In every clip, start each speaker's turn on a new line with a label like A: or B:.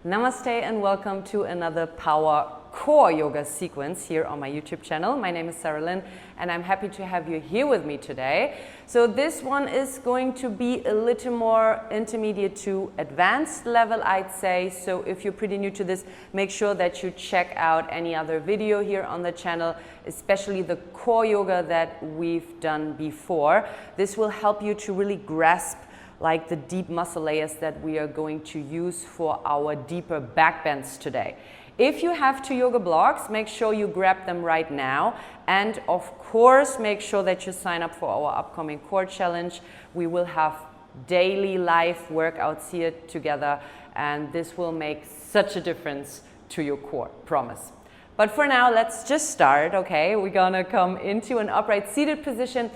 A: Namaste and welcome to another Power Core Yoga sequence here on my YouTube channel. My name is Sarah Lynn and I'm happy to have you here with me today. So this one is going to be a little more intermediate to advanced level, I'd say. So if you're pretty new to this, make sure that you check out any other video here on the channel, especially the core yoga that we've done before. This will help you to really grasp like the deep muscle layers that we are going to use for our deeper back bends today. If you have 2 yoga blocks, make sure you grab them right now. And of course, make sure that you sign up for our upcoming core challenge. We will have daily live workouts here together, and this will make such a difference to your core, promise. But for now, let's just start, okay? We're gonna come into an upright seated position.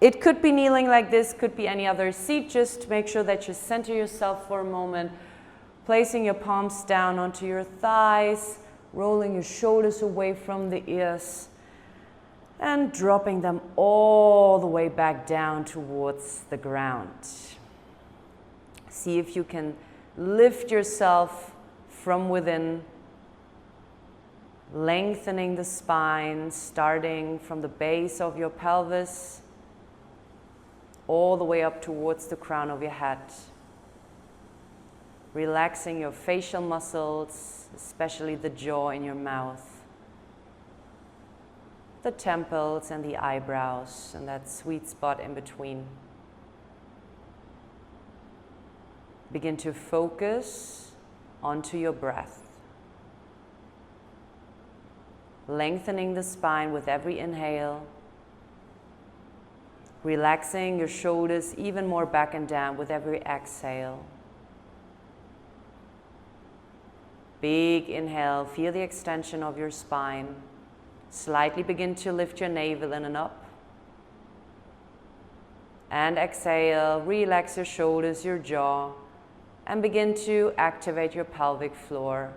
A: It could be kneeling like this, could be any other seat. Just make sure that you center yourself for a moment, placing your palms down onto your thighs, rolling your shoulders away from the ears, and dropping them all the way back down towards the ground. See if you can lift yourself from within, lengthening the spine, starting from the base of your pelvis, all the way up towards the crown of your head. Relaxing your facial muscles, especially the jaw in your mouth, the temples and the eyebrows, and that sweet spot in between. Begin to focus onto your breath. Lengthening the spine with every inhale. Relaxing your shoulders even more back and down with every exhale. Big inhale, feel the extension of your spine. Slightly begin to lift your navel in and up. And exhale, relax your shoulders, your jaw, and begin to activate your pelvic floor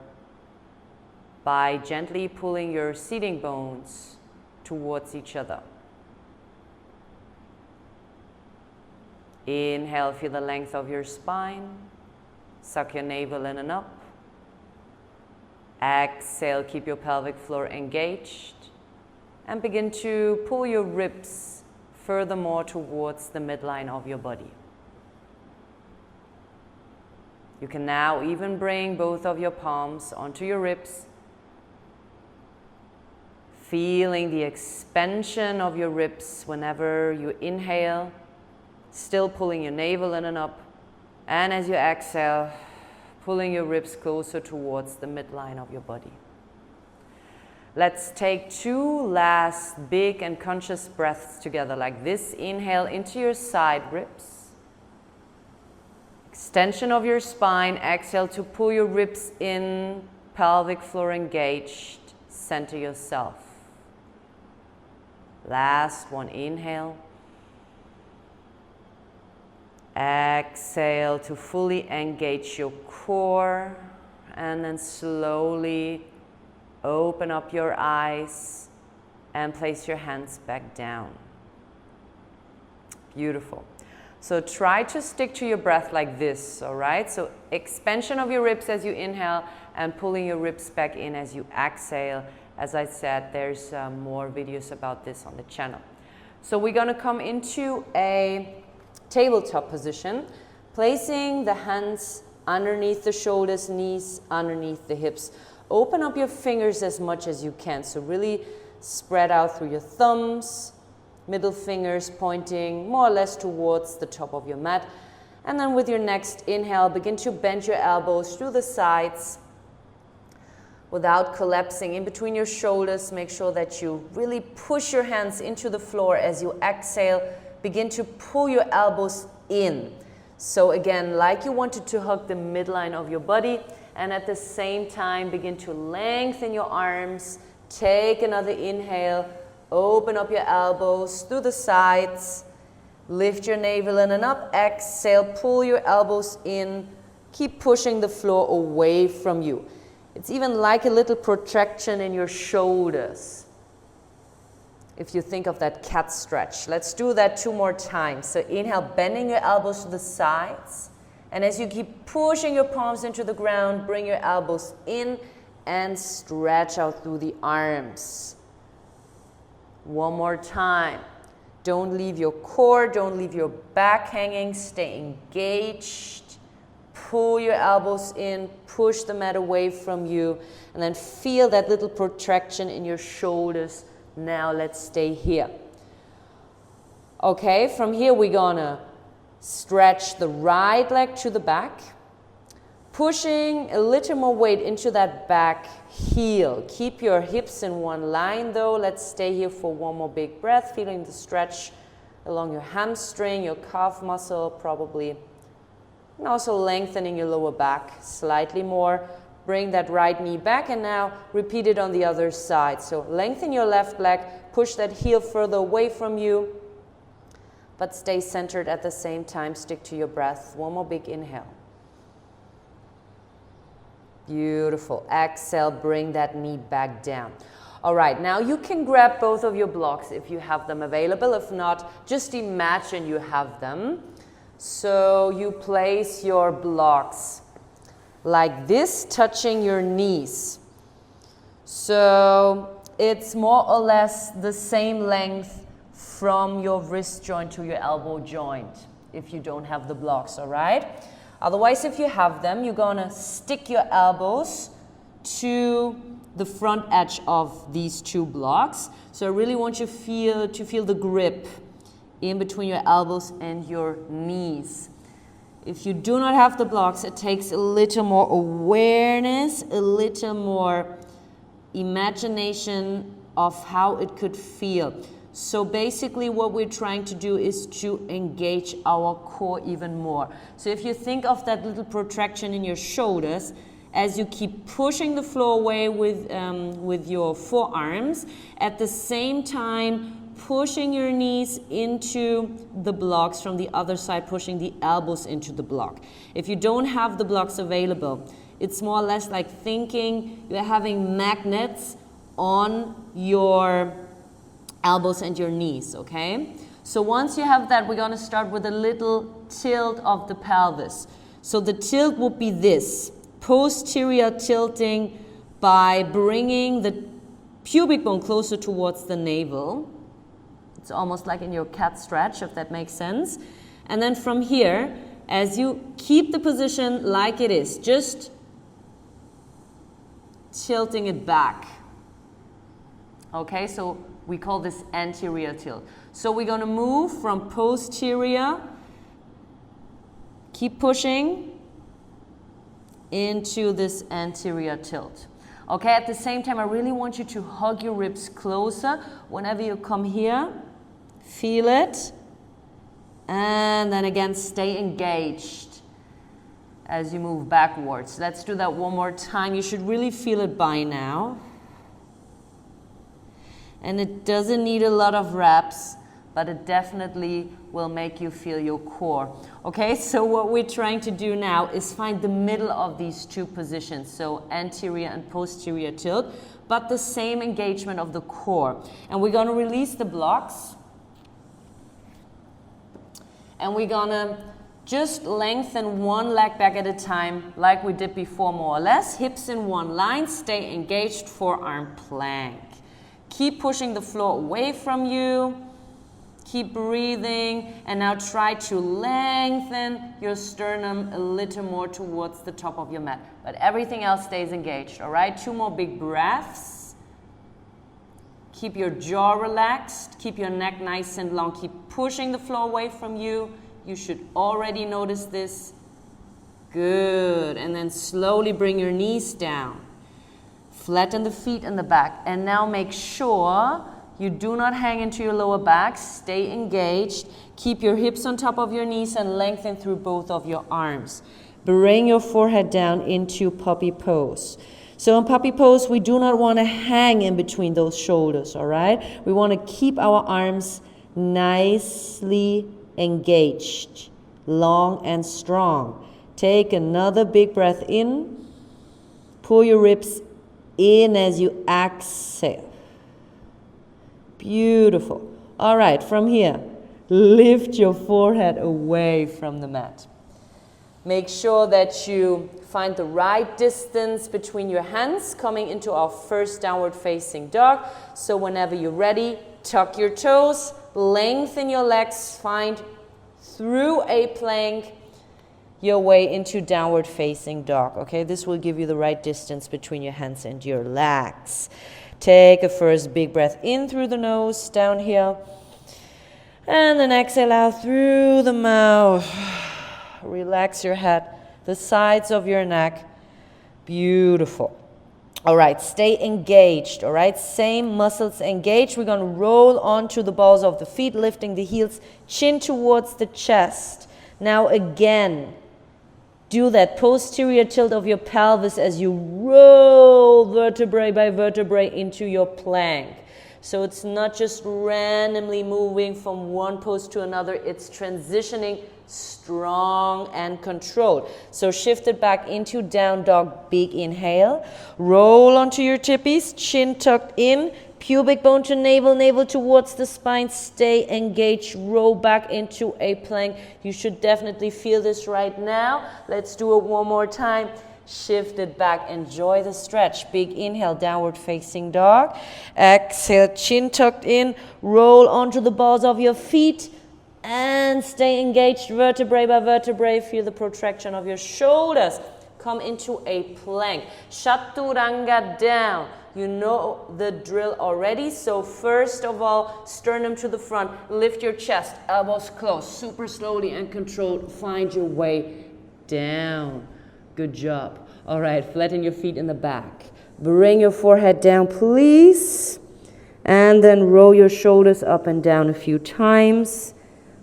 A: by gently pulling your seating bones towards each other. Inhale, feel the length of your spine. Suck your navel in and up. Exhale, keep your pelvic floor engaged. And begin to pull your ribs furthermore towards the midline of your body. You can now even bring both of your palms onto your ribs. Feeling the expansion of your ribs whenever you inhale. Still pulling your navel in and up, and as you exhale, pulling your ribs closer towards the midline of your body. Let's take 2 last big and conscious breaths together like this. Inhale into your side ribs. Extension of your spine. Exhale to pull your ribs in, pelvic floor engaged. Center yourself. Last one, inhale. Exhale to fully engage your core, and then slowly open up your eyes and place your hands back down. Beautiful. So try to stick to your breath like this, all right? So expansion of your ribs as you inhale and pulling your ribs back in as you exhale. As I said, there's more videos about this on the channel. So we're gonna come into a tabletop position, placing the hands underneath the shoulders, knees underneath the hips. Open up your fingers as much as you can. So really spread out through your thumbs, middle fingers pointing more or less towards the top of your mat. And then with your next inhale, begin to bend your elbows through the sides without collapsing in between your shoulders. Make sure that you really push your hands into the floor as you exhale. Begin to pull your elbows in. So again, like you wanted to hug the midline of your body, and at the same time, begin to lengthen your arms. Take another inhale. Open up your elbows through the sides. Lift your navel in and up. Exhale, pull your elbows in. Keep pushing the floor away from you. It's even like a little protraction in your shoulders. If you think of that cat stretch. Let's do that 2 more times. So inhale, bending your elbows to the sides. And as you keep pushing your palms into the ground, bring your elbows in and stretch out through the arms. One more time. Don't leave your core, don't leave your back hanging, stay engaged. Pull your elbows in, push the mat away from you, and then feel that little protraction in your shoulders. Now let's stay here. Okay, from here we're gonna stretch the right leg to the back, pushing a little more weight into that back heel. Keep your hips in one line though. Let's stay here for one more big breath, feeling the stretch along your hamstring, your calf muscle probably. And also lengthening your lower back slightly more. Bring that right knee back and now repeat it on the other side. So lengthen your left leg, push that heel further away from you, but stay centered at the same time. Stick to your breath. One more big inhale. Beautiful. Exhale, bring that knee back down. All right, now you can grab both of your blocks if you have them available. If not, just imagine you have them. So you place your blocks like this, touching your knees. So it's more or less the same length from your wrist joint to your elbow joint if you don't have the blocks, all right? Otherwise, if you have them, you're gonna stick your elbows to the front edge of these two blocks. So I really want you to feel the grip in between your elbows and your knees. If you do not have the blocks, it takes a little more awareness, a little more imagination of how it could feel. So basically what we're trying to do is to engage our core even more. So if you think of that little protraction in your shoulders, as you keep pushing the floor away with your forearms, at the same time pushing your knees into the blocks from the other side, pushing the elbows into the block. If you don't have the blocks available, it's more or less like thinking you're having magnets on your elbows and your knees, okay? So once you have that, we're gonna start with a little tilt of the pelvis. So the tilt would be this, posterior tilting by bringing the pubic bone closer towards the navel. It's almost like in your cat stretch, if that makes sense. And then from here, as you keep the position like it is, just tilting it back. Okay, so we call this anterior tilt. So we're going to move from posterior, keep pushing into this anterior tilt. Okay, at the same time, I really want you to hug your ribs closer. Whenever you come here, feel it. And then again, stay engaged as you move backwards. Let's do that one more time. You should really feel it by now. And it doesn't need a lot of reps, but it definitely will make you feel your core. Okay, so what we're trying to do now is find the middle of these two positions, so anterior and posterior tilt, but the same engagement of the core. And we're going to release the blocks. And we're going to just lengthen one leg back at a time, like we did before, more or less. Hips in one line, stay engaged, forearm plank. Keep pushing the floor away from you. Keep breathing. And now try to lengthen your sternum a little more towards the top of your mat. But everything else stays engaged, all right? 2 more big breaths. Keep your jaw relaxed. Keep your neck nice and long. Keep pushing the floor away from you. You should already notice this. Good. And then slowly bring your knees down. Flatten the feet in the back. And now make sure you do not hang into your lower back. Stay engaged. Keep your hips on top of your knees and lengthen through both of your arms. Bring your forehead down into puppy pose. So in puppy pose, we do not want to hang in between those shoulders, all right? We want to keep our arms nicely engaged, long and strong. Take another big breath in. Pull your ribs in as you exhale. Beautiful. All right, from here, lift your forehead away from the mat. Make sure that you find the right distance between your hands coming into our first downward facing dog. So whenever you're ready, tuck your toes, lengthen your legs, find through a plank your way into downward facing dog. Okay, this will give you the right distance between your hands and your legs. Take a first big breath in through the nose, down here. And then exhale out through the mouth. Relax your head, the sides of your neck. Beautiful. All right, stay engaged. All right, same muscles engaged. We're going to roll onto the balls of the feet, lifting the heels, chin towards the chest. Now again, do that posterior tilt of your pelvis as you roll vertebrae by vertebrae into your plank. So it's not just randomly moving from one pose to another, it's transitioning strong and controlled. So shift it back into down dog, big inhale. Roll onto your tippies, chin tucked in, pubic bone to navel, navel towards the spine. Stay engaged, roll back into a plank. You should definitely feel this right now. Let's do it one more time. Shift it back, enjoy the stretch. Big inhale, downward facing dog. Exhale, chin tucked in, roll onto the balls of your feet and stay engaged vertebrae by vertebrae. Feel the protraction of your shoulders. Come into a plank. Chaturanga down. You know the drill already. So first of all, sternum to the front. Lift your chest, elbows close, super slowly and controlled. Find your way down. Good job. All right, flatten your feet in the back. Bring your forehead down, please. And then roll your shoulders up and down a few times.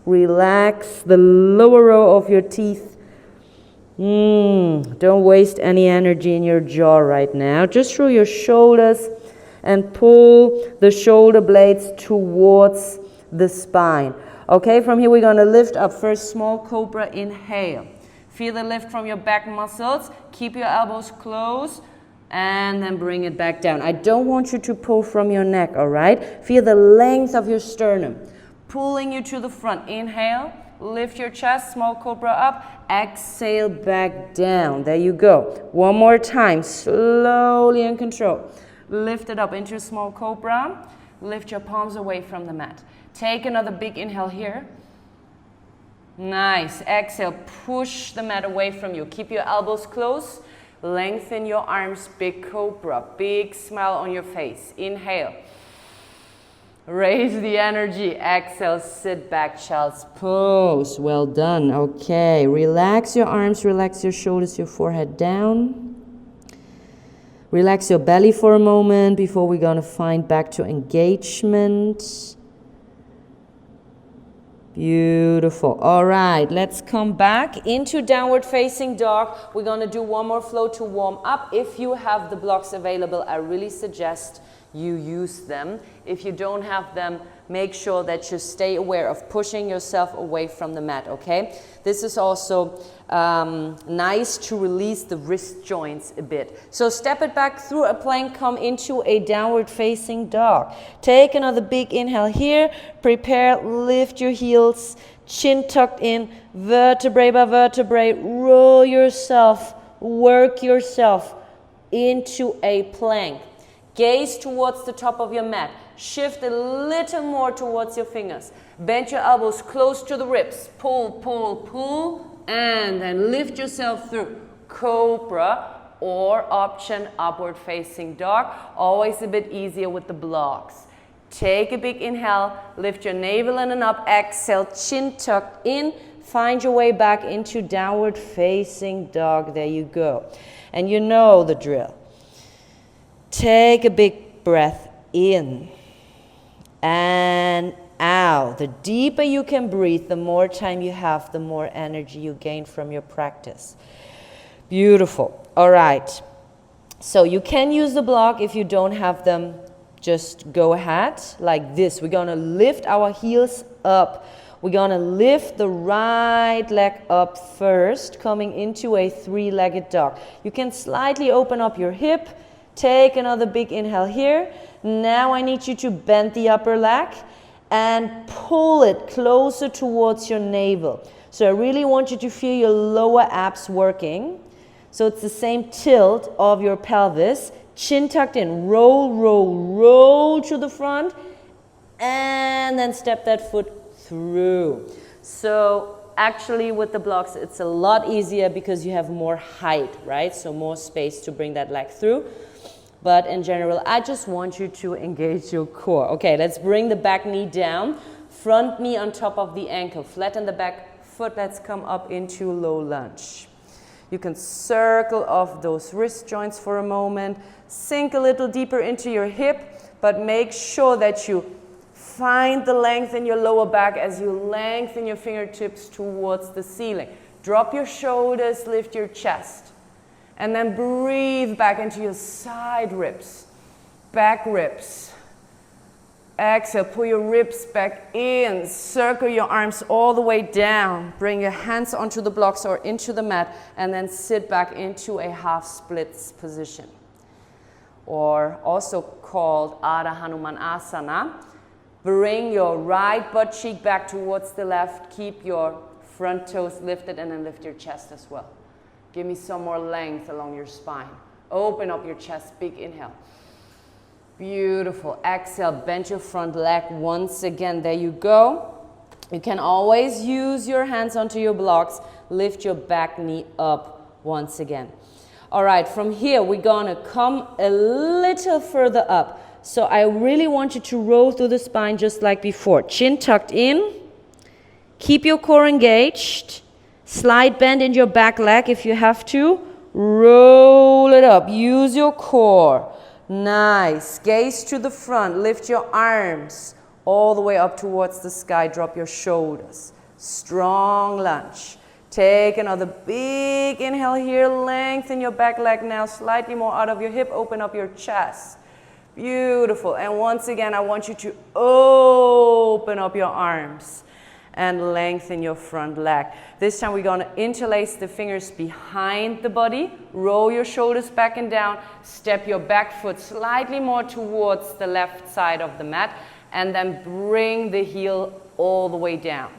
A: Relax the lower row of your teeth. Don't waste any energy in your jaw right now. Just roll your shoulders and pull the shoulder blades towards the spine. Okay, from here we're going to lift up. First, small cobra, inhale. Feel the lift from your back muscles. Keep your elbows close and then bring it back down. I don't want you to pull from your neck, all right? Feel the length of your sternum. Pulling you to the front. Inhale, lift your chest, small cobra up. Exhale, back down. There you go. One more time, slowly and control. Lift it up into small cobra. Lift your palms away from the mat. Take another big inhale here. Nice. Exhale, push the mat away from you. Keep your elbows close. Lengthen your arms, big cobra. Big smile on your face. Inhale. Raise the energy. Exhale, sit back, child's pose. Well done. Okay, relax your arms, relax your shoulders, your forehead down. Relax your belly for a moment before we're going to find back to engagement. Beautiful. All right, let's come back into downward facing dog. We're going to do one more flow to warm up. If you have the blocks available, I really suggest you use them. If you don't have them, make sure that you stay aware of pushing yourself away from the mat, okay? This is also nice to release the wrist joints a bit. So step it back through a plank, come into a downward facing dog. Take another big inhale here. Prepare, lift your heels, chin tucked in, vertebrae by vertebrae. Roll yourself, work yourself into a plank. Gaze towards the top of your mat. Shift a little more towards your fingers. Bend your elbows close to the ribs. Pull, pull, pull. And then lift yourself through. Cobra or option upward facing dog. Always a bit easier with the blocks. Take a big inhale. Lift your navel in and up. Exhale, chin tucked in. Find your way back into downward facing dog. There you go. And you know the drill. Take a big breath in and out. The deeper you can breathe, the more time you have, the more energy you gain from your practice. Beautiful. All right. So you can use the block. If you don't have them, just go ahead like this. We're going to lift our heels up. We're going to lift the right leg up first, coming into a three-legged dog. You can slightly open up your hip. Take another big inhale here. Now I need you to bend the upper leg and pull it closer towards your navel.
B: So I really want you to feel your lower abs working. So it's the same tilt of your pelvis. Chin tucked in. Roll, roll, roll to the front. And then step that foot through. So actually with the blocks, it's a lot easier because you have more height, right? So more space to bring that leg through. But in general, I just want you to engage your core. Okay, let's bring the back knee down. Front knee on top of the ankle. Flatten the back foot. Let's come up into low lunge. You can circle off those wrist joints for a moment. Sink a little deeper into your hip, but make sure that you find the length in your lower back as you lengthen your fingertips towards the ceiling. Drop your shoulders, lift your chest. And then breathe back into your side ribs, back ribs. Exhale, pull your ribs back in. Circle your arms all the way down. Bring your hands onto the blocks or into the mat, and then sit back into a half splits position, or also called Ardha Hanumanasana. Bring your right butt cheek back towards the left. Keep your front toes lifted, and then lift your chest as well. Give me some more length along your spine. Open up your chest, big inhale. Beautiful. Exhale, bend your front leg once again. There you go. You can always use your hands onto your blocks. Lift your back knee up once again. All right, from here, we're gonna come a little further up. So I really want you to roll through the spine just like before. Chin tucked in. Keep your core engaged. Slight bend in your back leg if you have to. Roll it up. Use your core. Nice. Gaze to the front. Lift your arms all the way up towards the sky. Drop your shoulders. Strong lunge. Take another big inhale here. Lengthen your back leg now. Slightly more out of your hip. Open up your chest. Beautiful. And once again, I want you to open up your arms and lengthen your front leg. This time we're going to interlace the fingers behind the body. Roll your shoulders back and down. Step your back foot slightly more towards the left side of the mat. And then bring the heel all the way down.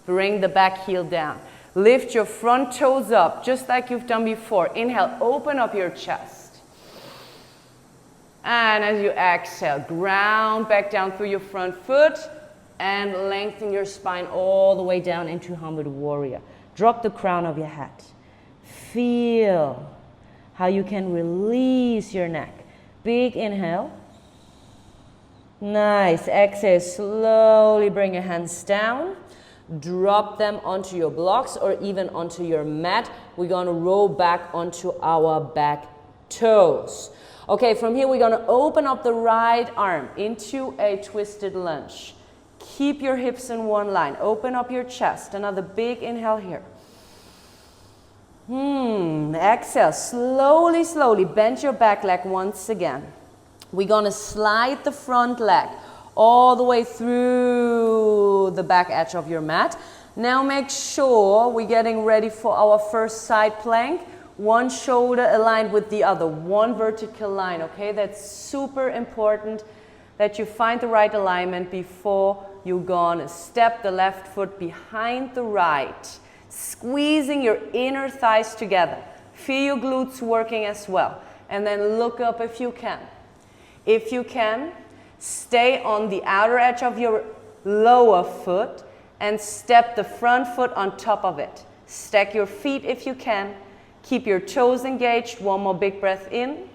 B: Bring the back heel down. Lift your front toes up, just like you've done before. Inhale, open up your chest. And as you exhale, ground back down through your front foot. And lengthen your spine all the way down into Humble Warrior. Drop the crown of your head. Feel how you can release your neck. Big inhale. Nice. Exhale. Slowly bring your hands down. Drop them onto your blocks or even onto your mat. We're going to roll back onto our back toes. Okay, from here we're going to open up the right arm into a twisted lunge. Keep your hips in one line. Open up your chest. Another big inhale here. Exhale. Slowly, slowly bend your back leg once again. We're going to slide the front leg all the way through the back edge of your mat. Now make sure we're getting ready for our first side plank. One shoulder aligned with the other. One vertical line, okay? That's super important that you find the right alignment before you're gonna step the left foot behind the right, squeezing your inner thighs together. Feel your glutes working as well. And then look up if you can. If you can, stay on the outer edge of your lower foot and step the front foot on top of it. Stack your feet if you can. Keep your toes engaged. One more big breath in.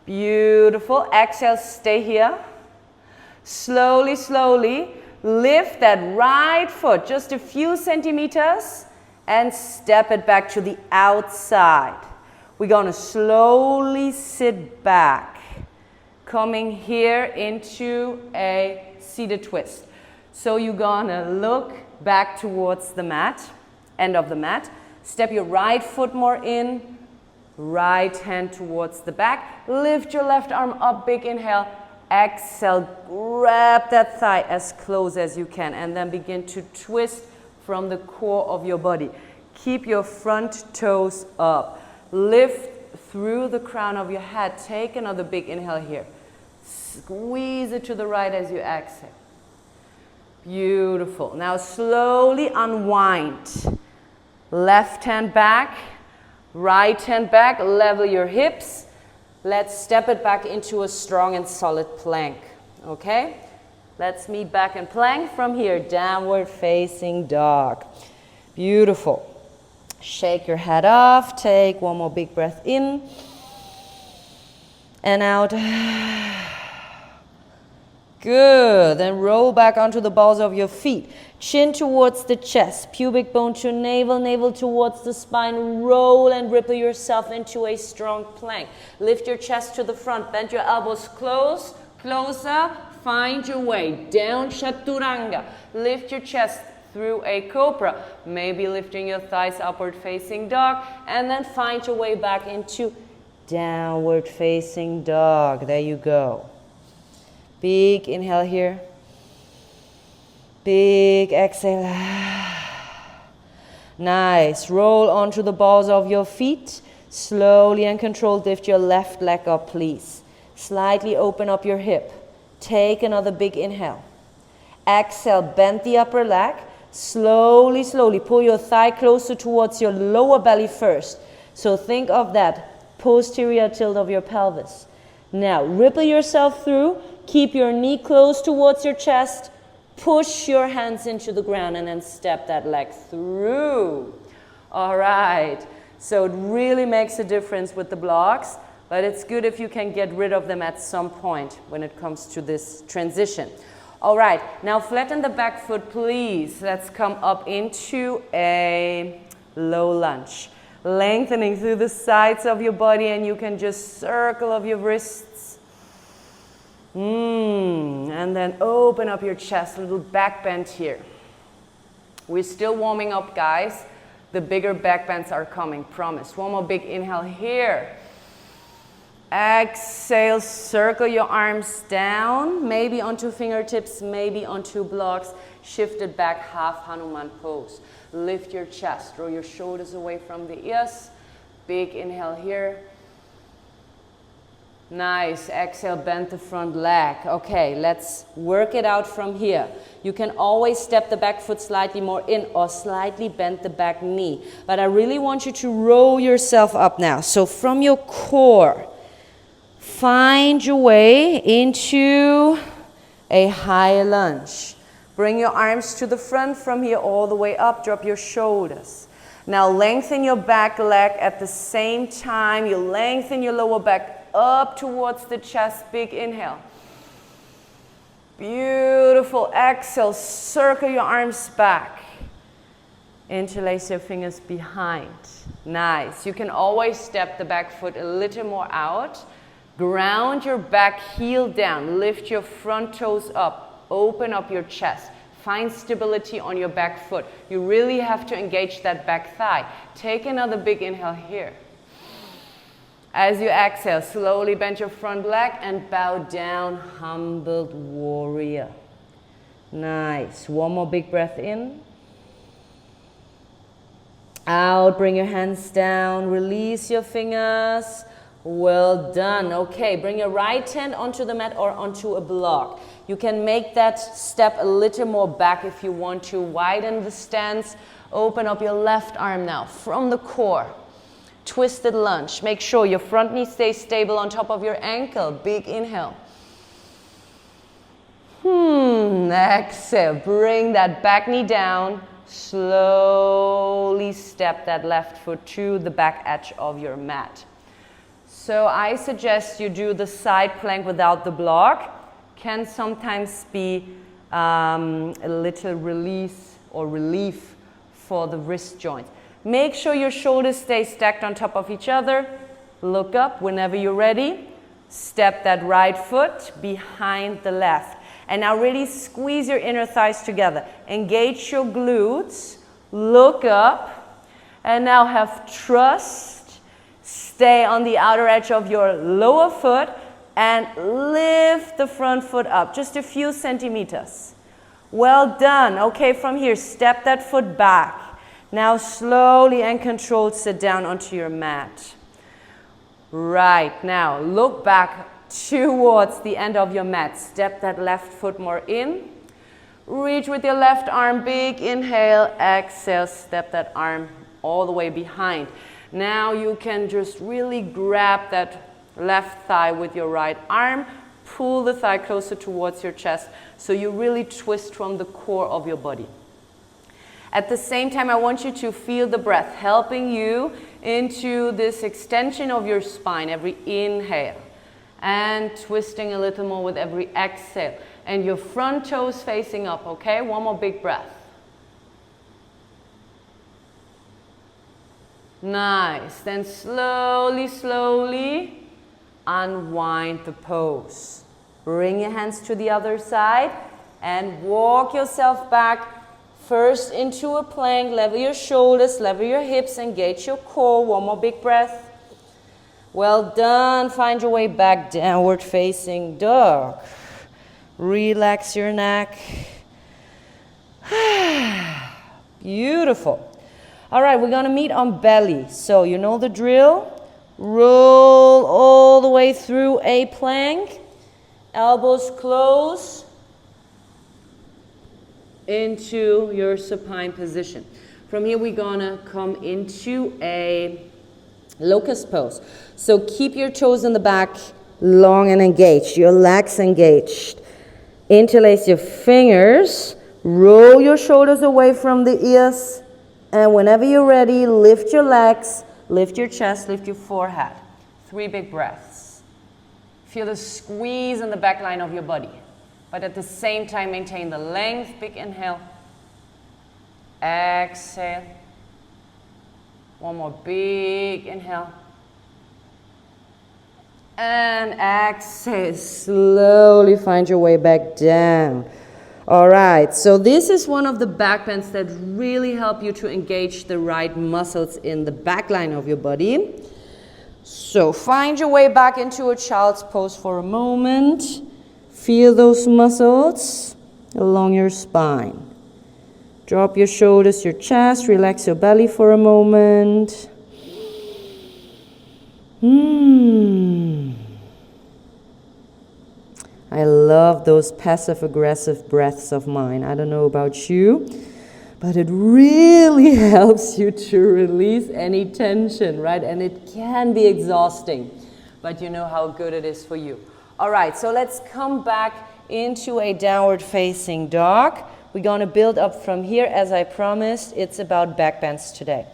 B: Beautiful. Exhale, stay here. Slowly, slowly lift that right foot just a few centimeters and step it back to the outside. We're going to slowly sit back, coming here into a seated twist. So you're going to look back towards the mat, end of the mat. Step your right foot more in, right hand towards the back. Lift your left arm up, big inhale. Exhale, grab that thigh as close as you can and then begin to twist from the core of your body. Keep your front toes up. Lift through the crown of your head. Take another big inhale here. Squeeze it to the right as you exhale.
A: Beautiful. Now slowly unwind. Left hand back, right hand back, level your hips. Let's step it back into a strong and solid plank. Okay? Let's meet back in plank from here. Downward facing dog. Beautiful. Shake your head off. Take one more big breath in and out. Good. Then roll back onto the balls of your feet. Chin towards the chest. Pubic bone to navel. Navel towards the spine. Roll and ripple yourself into a strong plank. Lift your chest to the front. Bend your elbows close. Closer. Find your way. Down Chaturanga. Lift your chest through a cobra. Maybe lifting your thighs upward facing dog. And then find your way back into downward facing dog. There you go. Big inhale here. Big exhale. Nice. Roll onto the balls of your feet. Slowly and controlled lift your left leg up, please. Slightly open up your hip. Take another big inhale. Exhale, bend the upper leg. Slowly, slowly pull your thigh closer towards your lower belly first. So think of that posterior tilt of your pelvis. Now, ripple yourself through. Keep your knee close towards your chest. Push your hands into the ground and then step that leg through. All right. So it really makes a difference with the blocks, but it's good if you can get rid of them at some point when it comes to this transition. All right. Now flatten the back foot, please. Let's come up into a low lunge. Lengthening through the sides of your body, and you can just circle of your wrists. And then open up your chest, a little back bend here. We're still warming up, guys. The bigger back bends are coming, promise. One more big inhale here. Exhale, circle your arms down, maybe onto fingertips, maybe onto blocks. Shift it back, half Hanuman pose. Lift your chest, roll your shoulders away from the ears. Big inhale here. Nice. Exhale, bend the front leg. Okay, let's work it out from here. You can always step the back foot slightly more in or slightly bend the back knee. But I really want you to roll yourself up now. So from your core, find your way into a high lunge. Bring your arms to the front from here all the way up. Drop your shoulders. Now lengthen your back leg at the same time. You lengthen your lower back up towards the chest. Big inhale. Beautiful. Exhale. Circle your arms back. Interlace your fingers behind. Nice. You can always step the back foot a little more out. Ground your back heel down. Lift your front toes up. Open up your chest. Find stability on your back foot. You really have to engage that back thigh. Take another big inhale here. As you exhale, slowly bend your front leg and bow down, humbled warrior. Nice. One more big breath in. Out, bring your hands down, release your fingers. Well done. Okay, bring your right hand onto the mat or onto a block. You can make that step a little more back if you want to. Widen the stance. Open up your left arm now from the core. Twisted lunge. Make sure your front knee stays stable on top of your ankle. Big inhale. Exhale. Bring that back knee down. Slowly step that left foot to the back edge of your mat. So I suggest you do the side plank without the block. Can sometimes be a little release or relief for the wrist joints. Make sure your shoulders stay stacked on top of each other. Look up whenever you're ready. Step that right foot behind the left. And now really squeeze your inner thighs together. Engage your glutes. Look up. And now have trust. Stay on the outer edge of your lower foot and lift the front foot up just a few centimeters. Well done. Okay, from here, step that foot back. Now slowly and controlled sit down onto your mat. Right, now look back towards the end of your mat. Step that left foot more in. Reach with your left arm, big inhale, exhale, step that arm all the way behind. Now you can just really grab that left thigh with your right arm, pull the thigh closer towards your chest so you really twist from the core of your body. At the same time, I want you to feel the breath helping you into this extension of your spine, every inhale, and twisting a little more with every exhale. And your front toes facing up, okay? One more big breath. Nice. Then slowly, slowly unwind the pose. Bring your hands to the other side and walk yourself back first into a plank. Level your shoulders, level your hips, engage your core. One more big breath. Well done. Find your way back, downward facing dog. Relax your neck. Beautiful. All right, we're going to meet on belly. So you know the drill. Roll all the way through a plank. Elbows close into your supine position. From here, we're going to come into a locust pose. So keep your toes in the back, long and engaged. Your legs engaged. Interlace your fingers. Roll your shoulders away from the ears. And whenever you're ready, lift your legs, lift your chest, lift your forehead. 3 big breaths. Feel the squeeze in the back line of your body. But at the same time, maintain the length. Big inhale. Exhale. One more big inhale. And exhale. Slowly find your way back down. All right, so this is one of the back bends that really help you to engage the right muscles in the back line of your body. So find your way back into a child's pose for a moment. Feel those muscles along your spine. Drop your shoulders, your chest, relax your belly for a moment. I love those passive-aggressive breaths of mine. I don't know about you, but it really helps you to release any tension, right? And it can be exhausting, but you know how good it is for you. All right, so let's come back into a downward facing dog. We're going to build up from here. As I promised, it's about back bends today.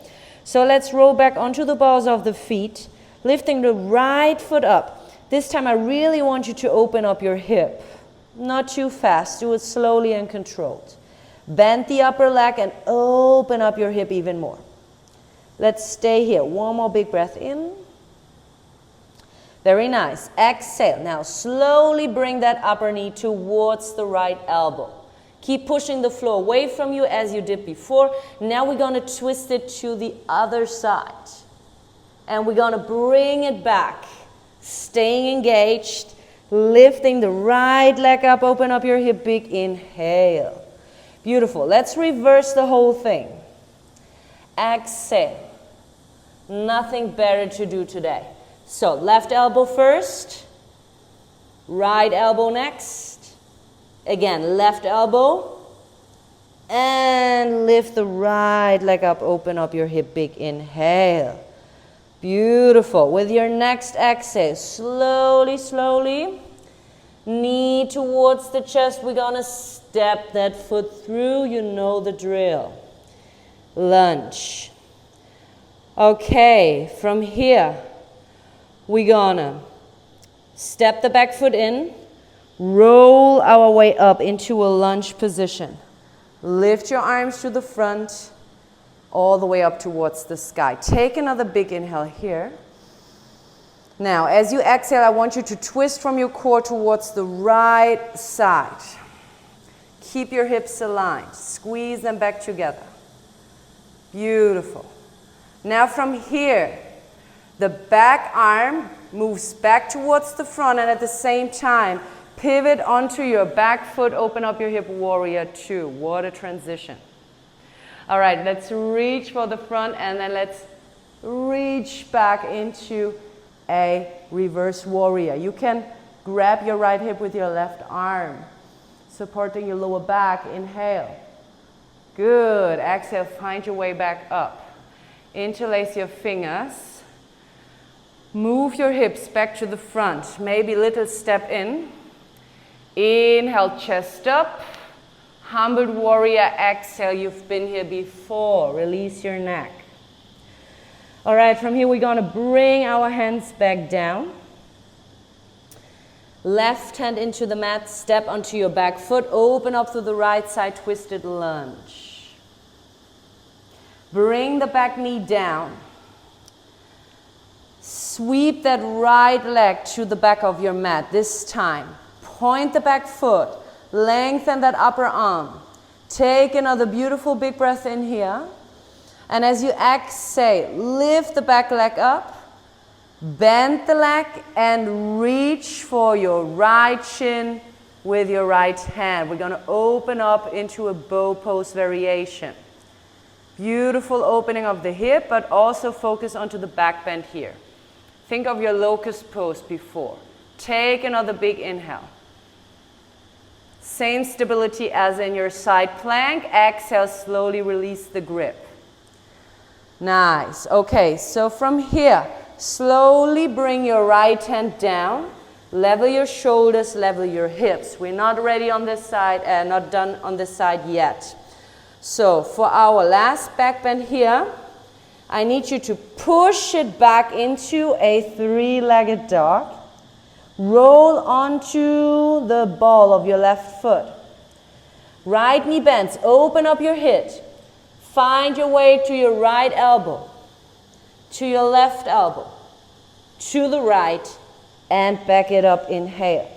A: So let's roll back onto the balls of the feet, lifting the right foot up. This time I really want you to open up your hip. Not too fast, do it slowly and controlled. Bend the upper leg and open up your hip even more. Let's stay here. One more big breath in. Very nice. Exhale. Now slowly bring that upper knee towards the right elbow. Keep pushing the floor away from you as you did before. Now we're going to twist it to the other side. And we're going to bring it back. Staying engaged, lifting the right leg up, open up your hip, big inhale. Beautiful. Let's reverse the whole thing. Exhale. Nothing better to do today. So left elbow first, right elbow next. Again, left elbow. And lift the right leg up, open up your hip, big inhale. Beautiful. With your next exhale, slowly, slowly, knee towards the chest. We're going to step that foot through. You know the drill. Lunge. Okay, from here, we're going to step the back foot in, roll our way up into a lunge position. Lift your arms to the front, all the way up towards the sky. Take another big inhale here. Now, as you exhale, I want you to twist from your core towards the right side. Keep your hips aligned. Squeeze them back together. Beautiful. Now from here, the back arm moves back towards the front, and at the same time, pivot onto your back foot, open up your hip, warrior 2. What a transition. All right, let's reach for the front and then let's reach back into a reverse warrior. You can grab your right hip with your left arm. supporting your lower back. Inhale. Good. Exhale, find your way back up. Interlace your fingers. Move your hips back to the front. Maybe little step in. Inhale, chest up. Humbled warrior, exhale. You've been here before. Release your neck. All right, from here we're going to bring our hands back down. Left hand into the mat, step onto your back foot, open up to the right side, twisted lunge. Bring the back knee down. Sweep that right leg to the back of your mat. This time, point the back foot, lengthen that upper arm. Take another beautiful big breath in here. And as you exhale, lift the back leg up. Bend the leg and reach for your right shin with your right hand. We're going to open up into a bow pose variation. Beautiful opening of the hip, but also focus onto the back bend here. Think of your locust pose before. Take another big inhale. Same stability as in your side plank. Exhale, slowly release the grip. Nice. Okay, so from here, slowly bring your right hand down, level your shoulders, level your hips. We're not ready on this side, not done on this side yet. So for our last back bend here, I need you to push it back into a three-legged dog. Roll onto the ball of your left foot. Right knee bends, open up your hip. Find your way to your right elbow, to your left elbow, to the right, and back it up. Inhale.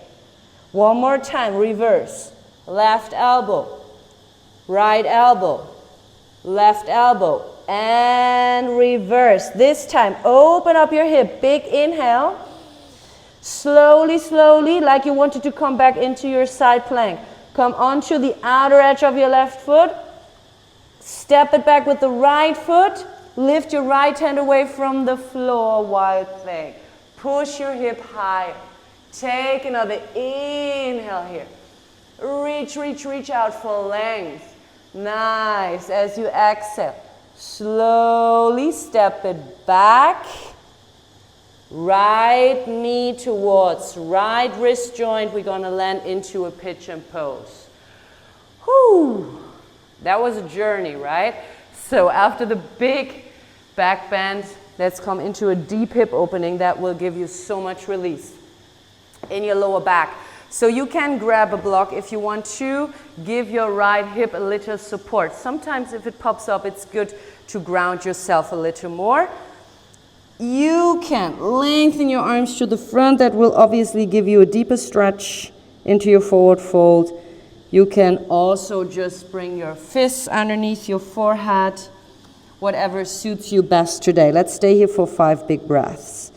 A: One more time, reverse. Left elbow, right elbow, left elbow, and reverse. This time, open up your hip. Big inhale. Slowly, slowly, like you wanted to come back into your side plank. Come onto the outer edge of your left foot. Step it back with the right foot. Lift your right hand away from the floor, wild thing. Push your hip higher. Take another inhale here. Reach, reach, reach out for length. Nice. As you exhale, slowly step it back. Right knee towards right wrist joint. We're going to land into a pigeon pose. Whew. That was a journey, right? So after the big back bend, let's come into a deep hip opening that will give you so much release in your lower back. So you can grab a block if you want to. Give your right hip a little support. Sometimes if it pops up, it's good to ground yourself a little more. You can lengthen your arms to the front. That will obviously give you a deeper stretch into your forward fold. You can also just bring your fists underneath your forehead, whatever suits you best today. Let's stay here for 5 big breaths.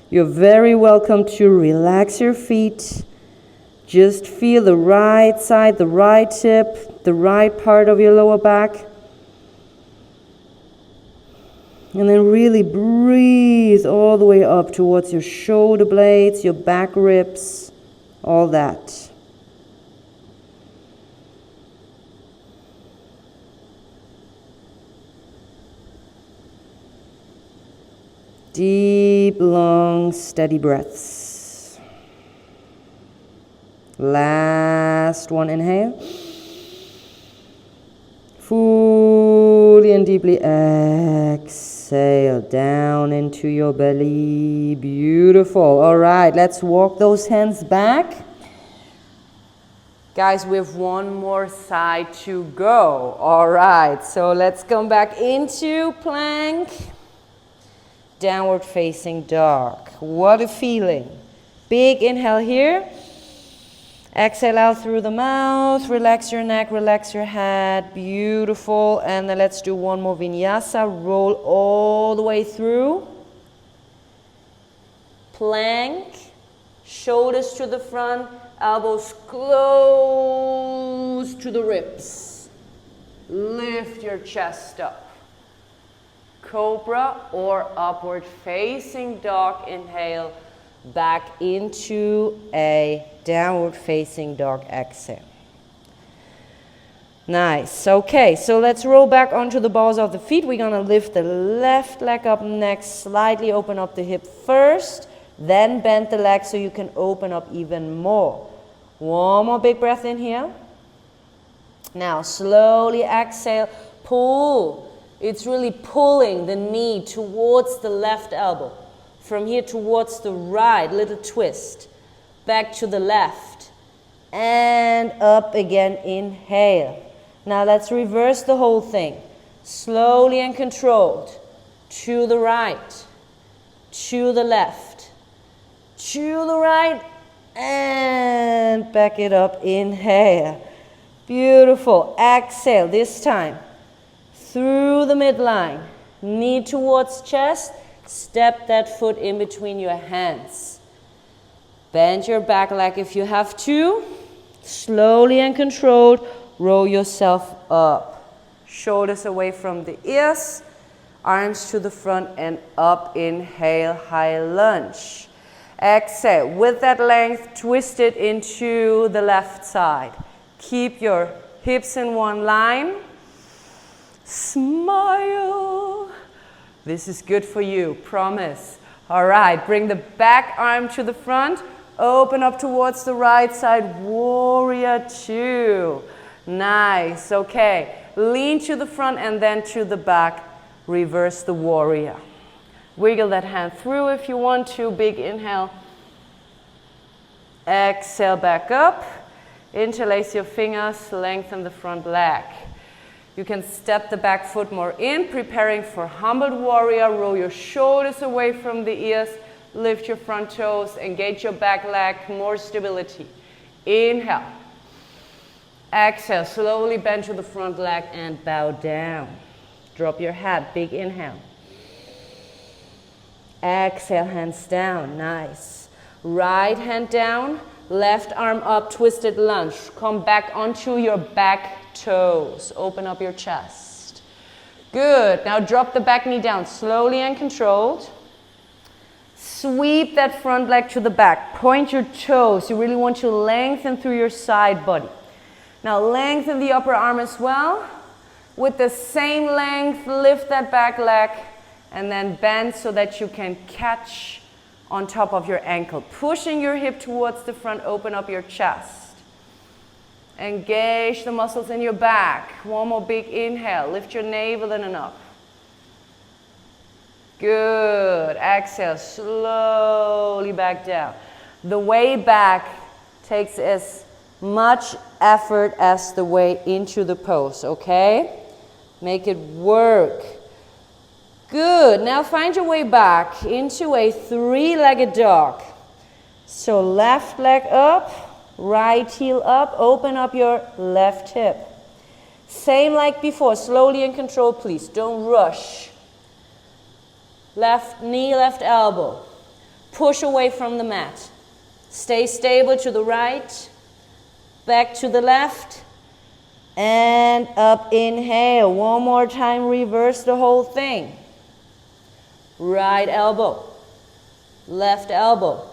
A: You're very welcome to relax your feet. Just feel the right side, the right hip, the right part of your lower back. And then really breathe all the way up towards your shoulder blades, your back ribs, all that. Deep, long, steady breaths. Last one, inhale. Fully and deeply exhale down into your belly. Beautiful. All right, let's walk those hands back. Guys, we have one more side to go. All right, so let's come back into plank. Downward facing dog. What a feeling. Big inhale here. Exhale out through the mouth. Relax your neck, relax your head. Beautiful. And then let's do one more vinyasa. Roll all the way through. Plank. Shoulders to the front. Elbows close to the ribs. Lift your chest up. Cobra or upward facing dog. Inhale. Back into a downward facing dog. Exhale.
B: Nice. Okay, so let's roll back onto the balls of the feet. We're going to lift the left leg up next. Slightly open up the hip first. Then bend the leg so you can open up even more. One more big breath in here. Now slowly exhale. Pull. It's really pulling the knee towards the left elbow. From here towards the right. Little twist. Back to the left. And up again. Inhale. Now let's reverse the whole thing. Slowly and controlled. To the right. To the left. To the right. And back it up. Inhale. Beautiful. Exhale. This time. Through the midline. Knee towards chest. Step that foot in between your hands. Bend your back leg if you have to. Slowly and controlled. Roll yourself up. Shoulders away from the ears. Arms to the front and up. Inhale, high lunge. Exhale. With that length, twist it into the left side. Keep your hips in one line. Smile. This is good for you, promise. All right, bring the back arm to the front. Open up towards the right side. Warrior two. Nice, okay. Lean to the front and then to the back. Reverse the warrior. Wiggle that hand through if you want to. Big inhale. Exhale back up. Interlace your fingers. Lengthen the front leg. You can step the back foot more in, preparing for humbled warrior. Roll your shoulders away from the ears. Lift your front toes. Engage your back leg. More stability. Inhale. Exhale. Slowly bend to the front leg and bow down. Drop your head. Big inhale. Exhale. Hands down. Nice. Right hand down. Left arm up. Twisted lunge. Come back onto your back toes. Open up your chest. Good. Now drop the back knee down slowly and controlled. Sweep that front leg to the back. Point your toes. You really want to lengthen through your side body. Now lengthen the upper arm as well. With the same length, lift that back leg and then bend so that you can catch on top of your ankle. Pushing your hip towards the front. Open up your chest. Engage the muscles in your back. One more big inhale. Lift your navel in and up. Good. Exhale. Slowly back down. The way back takes as much effort as the way into the pose, okay? Make it work. Good. Now find your way back into a three-legged dog. So left leg up, right heel up, open up your left hip. Same like before, slowly and controlled, please. Don't rush. Left knee, left elbow. Push away from the mat. Stay stable to the right. Back to the left. And up, inhale. One more time, reverse the whole thing. Right elbow. Left elbow.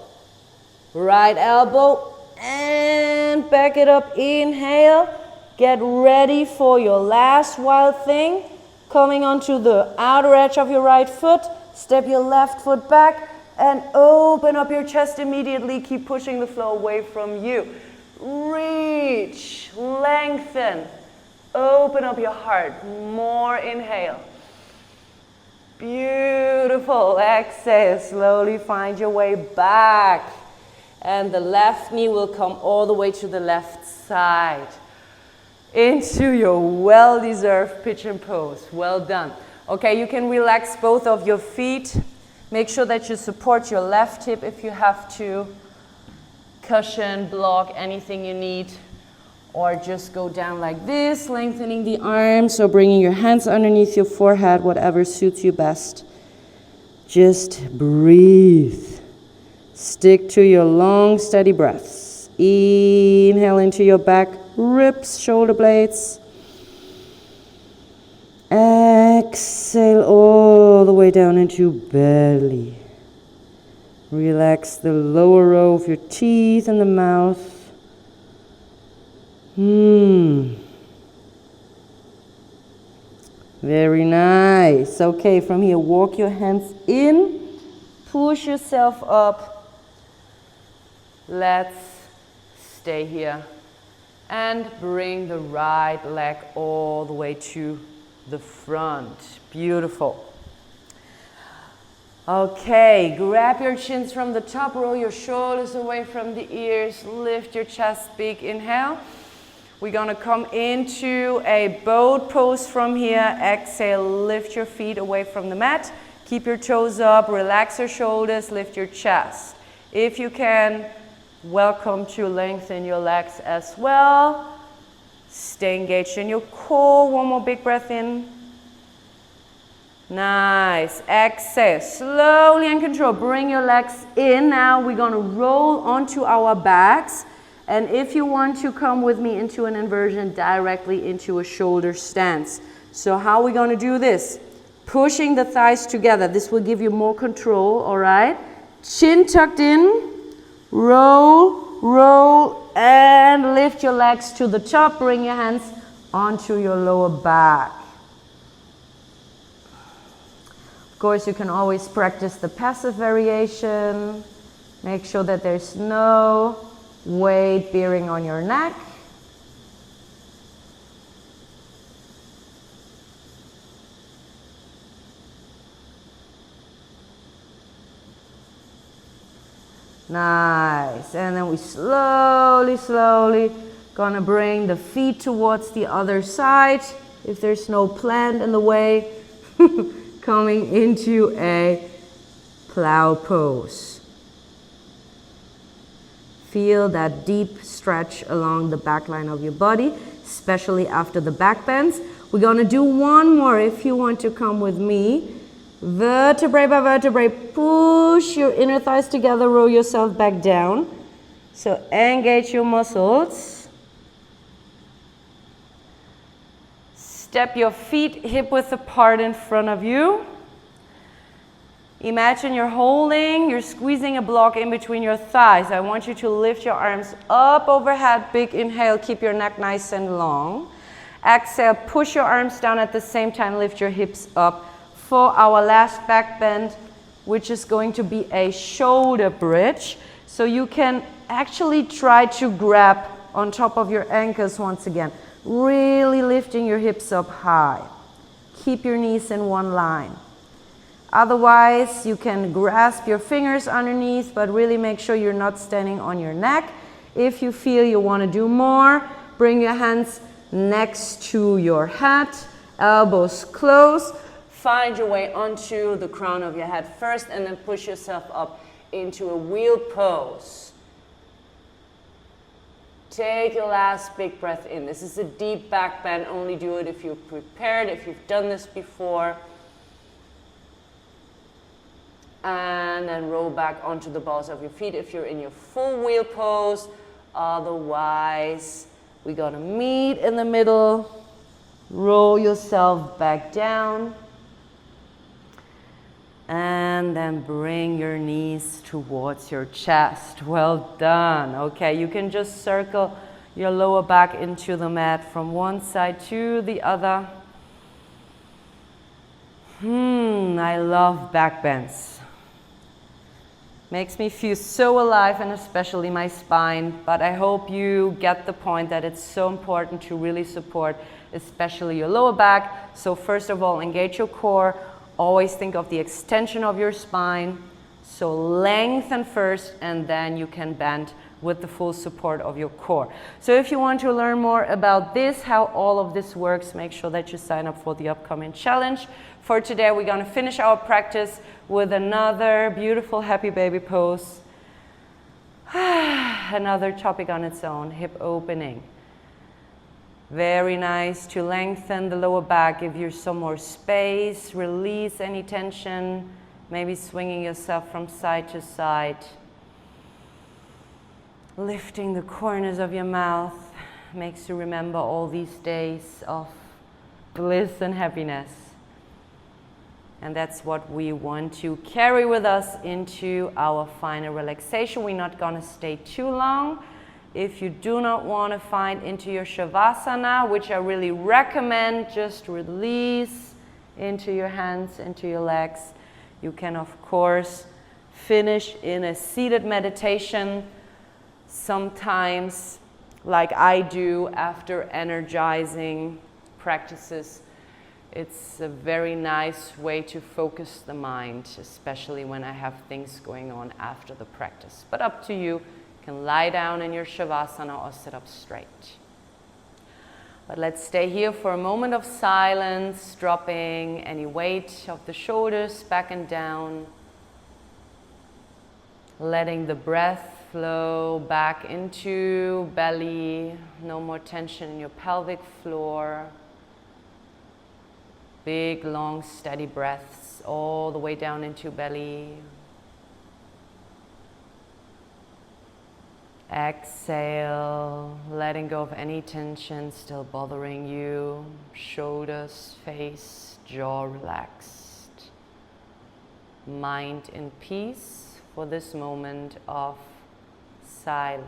B: Right elbow. And back it up, inhale. Get ready for your last wild thing. Coming onto the outer edge of your right foot. Step your left foot back and open up your chest immediately. Keep pushing the flow away from you. Reach, lengthen, open up your heart. More inhale. Beautiful. Exhale. Slowly find your way back. And the left knee will come all the way to the left side. Into your well-deserved pigeon pose. Well done. Okay, you can relax both of your feet. Make sure that you support your left hip if you have to. Cushion, block, anything you need. Or just go down like this, lengthening the arms. So bringing your hands underneath your forehead, whatever suits you best. Just breathe. Stick to your long, steady breaths. Inhale into your back ribs, shoulder blades. Exhale all the way down into belly. Relax the lower row of your teeth and the mouth. Very nice. Okay, from here, walk your hands in, push yourself up.
A: Let's stay here. And bring the right leg all the way to the front. Beautiful. Okay, grab your chins from the top, roll your shoulders away from the ears, lift your chest, big inhale. We're gonna come into a boat pose from here. Exhale, lift your feet away from the mat. Keep your toes up, relax your shoulders, lift your chest. If you can, welcome to lengthen your legs as well. Stay engaged in your core. One more big breath in. Nice. Exhale. Slowly and control. Bring your legs in. Now we're going to roll onto our backs. And if you want to come with me into an inversion, directly into a shoulder stance. So how are we going to do this? Pushing the thighs together. This will give you more control, all right? Chin tucked in. Roll, roll, and lift your legs to the top. Bring your hands onto your lower back. Of course, you can always practice the passive variation. Make sure that there's no weight bearing on your neck. Nice. And then we slowly, slowly gonna bring the feet towards the other side. If there's no plant in the way, coming into a plow pose. Feel that deep stretch along the back line of your body, especially after the back bends. We're gonna do one more if you want to come with me. Vertebrae by vertebrae, push your inner thighs together, roll yourself back down. So engage your muscles. Step your feet hip width apart in front of you. Imagine you're squeezing a block in between your thighs. I want you to lift your arms up overhead, big inhale, keep your neck nice and long. Exhale, push your arms down at the same time, lift your hips up for our last back bend, which is going to be a shoulder bridge. So you can actually try to grab on top of your ankles once again, really lifting your hips up high. Keep your knees in one line. Otherwise, you can grasp your fingers underneath, but really make sure you're not standing on your neck. If you feel you want to do more, bring your hands next to your head, elbows close. Find your way onto the crown of your head first, and then push yourself up into a wheel pose. Take your last big breath in. This is a deep back bend. Only do it if you're prepared, if you've done this before. And then roll back onto the balls of your feet if you're in your full wheel pose. Otherwise, we're gonna meet in the middle. Roll yourself back down. And then bring your knees towards your chest. Well done. Okay, you can just circle your lower back into the mat from one side to the other. I love back bends. Makes me feel so alive, and especially my spine. But I hope you get the point that it's so important to really support, especially your lower back. So first of all, engage your core. Always think of the extension of your spine. So lengthen first, and then you can bend with the full support of your core. So if you want to learn more about this, how all of this works, make sure that you sign up for the upcoming challenge. For today, we're going to finish our practice with another beautiful happy baby pose. Another topic on its own, hip opening. Very nice to lengthen the lower back, give you some more space, release any tension, maybe swinging yourself from side to side. Lifting the corners of your mouth makes you remember all these days of bliss and happiness. And that's what we want to carry with us into our final relaxation. We're not going to stay too long. If you do not want to find into your Shavasana, which I really recommend, just release into your hands, into your legs. You can, of course, finish in a seated meditation, sometimes like I do after energizing practices. It's a very nice way to focus the mind, especially when I have things going on after the practice. But up to you. You can lie down in your Shavasana or sit up straight. But let's stay here for a moment of silence, dropping any weight of the shoulders back and down. Letting the breath flow back into belly. No more tension in your pelvic floor. Big, long, steady breaths all the way down into belly. Exhale, letting go of any tension still bothering you. Shoulders, face, jaw relaxed. Mind in peace for this moment of silence.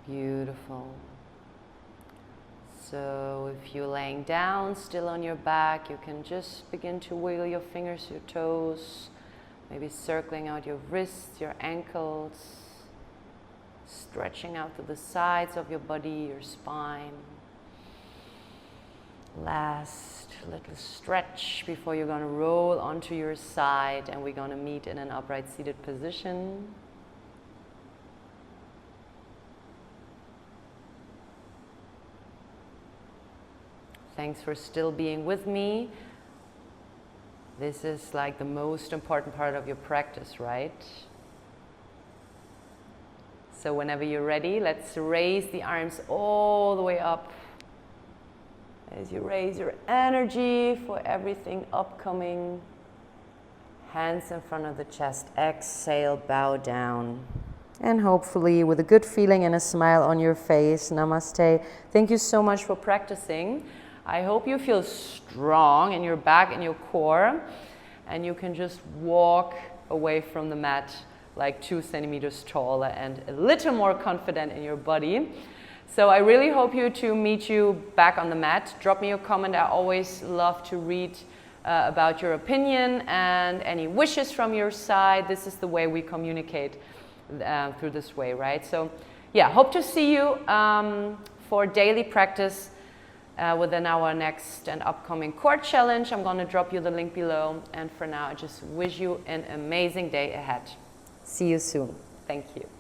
A: Beautiful. So if you're laying down, still on your back, you can just begin to wiggle your fingers, your toes, maybe circling out your wrists, your ankles, stretching out to the sides of your body, your spine. Last little stretch before you're going to roll onto your side, and we're going to meet in an upright seated position. Thanks for still being with me. This is like the most important part of your practice, right? So whenever you're ready, let's raise the arms all the way up. As you raise your energy for everything upcoming. Hands in front of the chest. Exhale, bow down. And hopefully with a good feeling and a smile on your face. Namaste. Thank you so much for practicing. I hope you feel strong in your back and your core, and you can just walk away from the mat like 2 centimeters taller and a little more confident in your body. So I really hope to meet you back on the mat. Drop me a comment. I always love to read about your opinion and any wishes from your side. This is the way we communicate through this way, right? So yeah, hope to see you for daily practice within our next and upcoming core challenge. I'm going to drop you the link below. And for now, I just wish you an amazing day ahead. See you soon. Thank you.